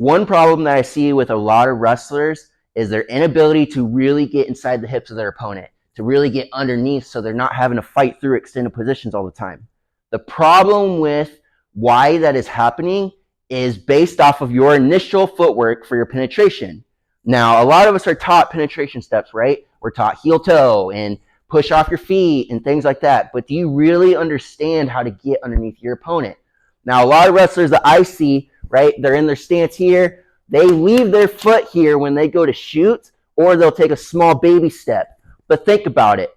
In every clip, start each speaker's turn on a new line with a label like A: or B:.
A: One problem that I see with a lot of wrestlers is their inability to really get inside the hips of their opponent, to really get underneath so they're not having to fight through extended positions all the time. The problem with why that is happening is based off of your initial footwork for your penetration. Now, a lot of us are taught penetration steps, right? We're taught heel toe and push off your feet and things like that. But do you really understand how to get underneath your opponent? Now, a lot of wrestlers that I see, right, they're in their stance here. They leave their foot here when they go to shoot, or they'll take a small baby step. But think about it.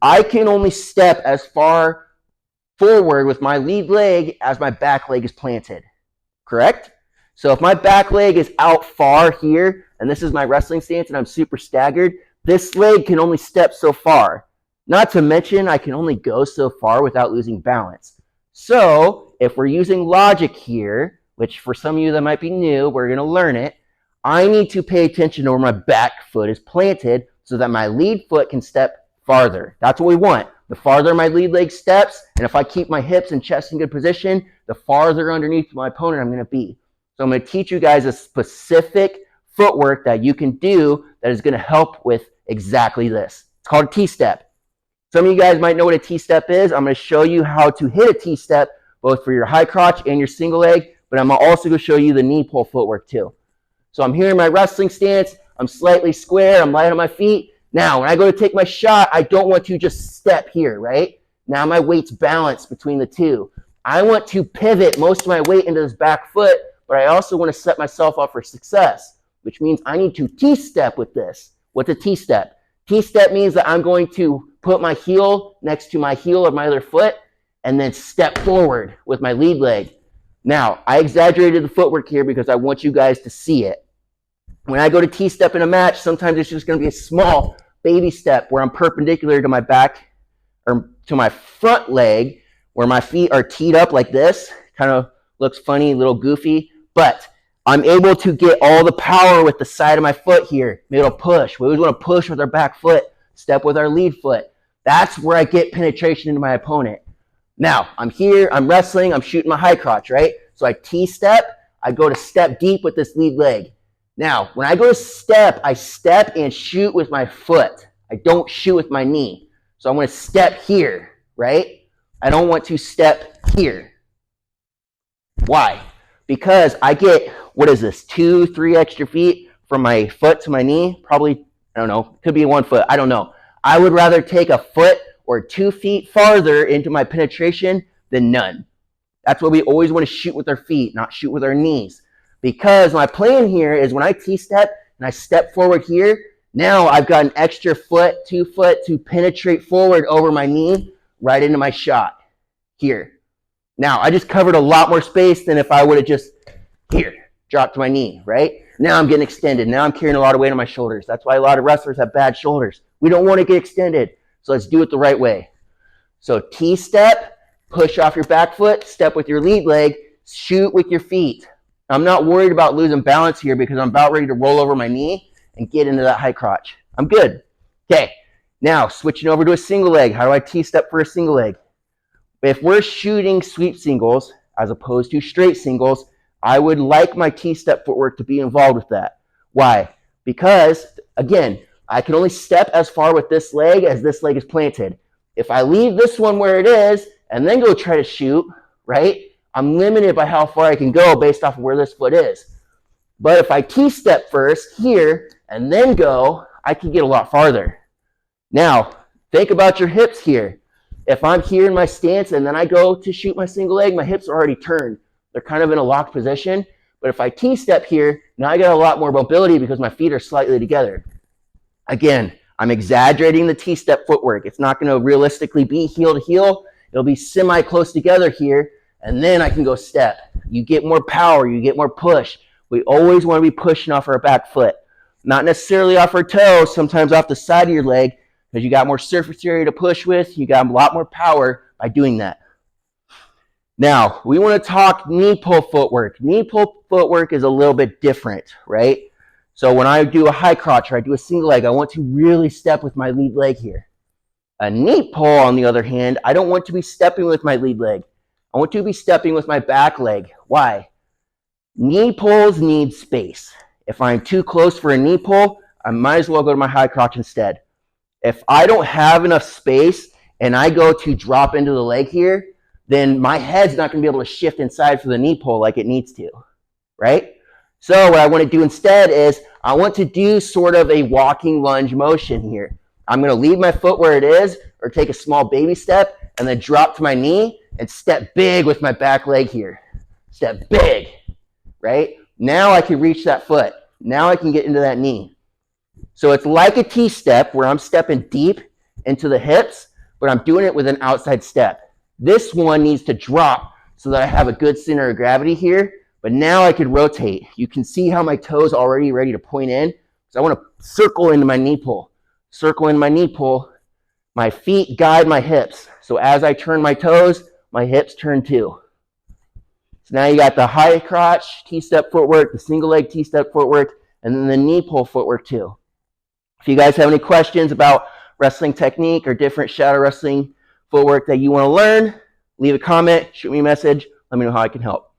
A: I can only step as far forward with my lead leg as my back leg is planted, correct? So if my back leg is out far here, and this is my wrestling stance and I'm super staggered, this leg can only step so far. Not to mention, I can only go so far without losing balance. So if we're using logic here, which for some of you that might be new, we're going to learn it, I need to pay attention to where my back foot is planted so that my lead foot can step farther. That's what we want. The farther my lead leg steps, and if I keep my hips and chest in good position, the farther underneath my opponent I'm going to be. So I'm going to teach you guys a specific footwork that you can do that is going to help with exactly this. It's called a T-step. Some of you guys might know what a T-step is. I'm going to show you how to hit a T-step both for your high crotch and your single leg, but I'm also going to show you the knee pull footwork too. So I'm here in my wrestling stance. I'm slightly square. I'm light on my feet. Now, when I go to take my shot, I don't want to just step here, right? Now my weight's balanced between the two. I want to pivot most of my weight into this back foot, but I also want to set myself up for success, which means I need to T-step with this. What's a T-step? T-step means that I'm going to put my heel next to my heel of my other foot and then step forward with my lead leg. Now, I exaggerated the footwork here because I want you guys to see it. When I go to T-step in a match, sometimes it's just going to be a small baby step where I'm perpendicular to my back or to my front leg, where my feet are teed up like this. Kind of looks funny, a little goofy, but I'm able to get all the power with the side of my foot here. Maybe it'll push. We always want to push with our back foot, step with our lead foot. That's where I get penetration into my opponent. Now, I'm here, I'm wrestling, I'm shooting my high crotch, right? So I T-step, I go to step deep with this lead leg. Now, when I go to step, I step and shoot with my foot. I don't shoot with my knee. So I'm going to step here, right? I don't want to step here. Why? Because I get, what is this, 2-3 extra feet from my foot to my knee? Probably, I don't know, could be 1 foot, I don't know. I would rather take a foot or 2 feet farther into my penetration than none. That's why we always want to shoot with our feet, not shoot with our knees. Because my plan here is when I T-step and I step forward here, now I've got an extra foot, 2 foot to penetrate forward over my knee right into my shot here. Now, I just covered a lot more space than if I would have just here, dropped to my knee, right? Now I'm getting extended. Now I'm carrying a lot of weight on my shoulders. That's why a lot of wrestlers have bad shoulders. We don't want to get extended. So let's do it the right way. So T-step, push off your back foot, step with your lead leg, shoot with your feet. I'm not worried about losing balance here because I'm about ready to roll over my knee and get into that high crotch. I'm good. Okay, now switching over to a single leg. How do I T-step for a single leg? If we're shooting sweep singles as opposed to straight singles, I would like my T-step footwork to be involved with that. Why? Because, again, I can only step as far with this leg as this leg is planted. If I leave this one where it is and then go try to shoot, right, I'm limited by how far I can go based off of where this foot is. But if I T-step first here and then go, I can get a lot farther. Now, think about your hips here. If I'm here in my stance and then I go to shoot my single leg, my hips are already turned. They're kind of in a locked position. But if I T-step here, now I got a lot more mobility because my feet are slightly together. Again, I'm exaggerating the T-step footwork. It's not going to realistically be heel to heel. It'll be semi-close together here, and then I can go step. You get more power. You get more push. We always want to be pushing off our back foot. Not necessarily off our toes, sometimes off the side of your leg, because you got more surface area to push with. You got a lot more power by doing that. Now, we want to talk knee pull footwork. Knee pull footwork is a little bit different, right? So when I do a high crotch or I do a single leg, I want to really step with my lead leg here. A knee pull, on the other hand, I don't want to be stepping with my lead leg. I want to be stepping with my back leg. Why? Knee pulls need space. If I'm too close for a knee pull, I might as well go to my high crotch instead. If I don't have enough space and I go to drop into the leg here, then my head's not going to be able to shift inside for the knee pull like it needs to, right? So what I want to do instead is I want to do sort of a walking lunge motion here. I'm going to leave my foot where it is or take a small baby step and then drop to my knee and step big with my back leg here. Step big, right? Now I can reach that foot. Now I can get into that knee. So it's like a T-step where I'm stepping deep into the hips, but I'm doing it with an outside step. This one needs to drop so that I have a good center of gravity here, but now I could rotate. You can see how my toes are already ready to point in. So I want to circle into my knee pull. Circle in my knee pull. My feet guide my hips. So as I turn my toes, my hips turn too. So now you got the high crotch T-step footwork, the single leg T-step footwork, and then the knee pull footwork too. If you guys have any questions about wrestling technique or different shadow wrestling footwork that you want to learn, leave a comment, shoot me a message, let me know how I can help.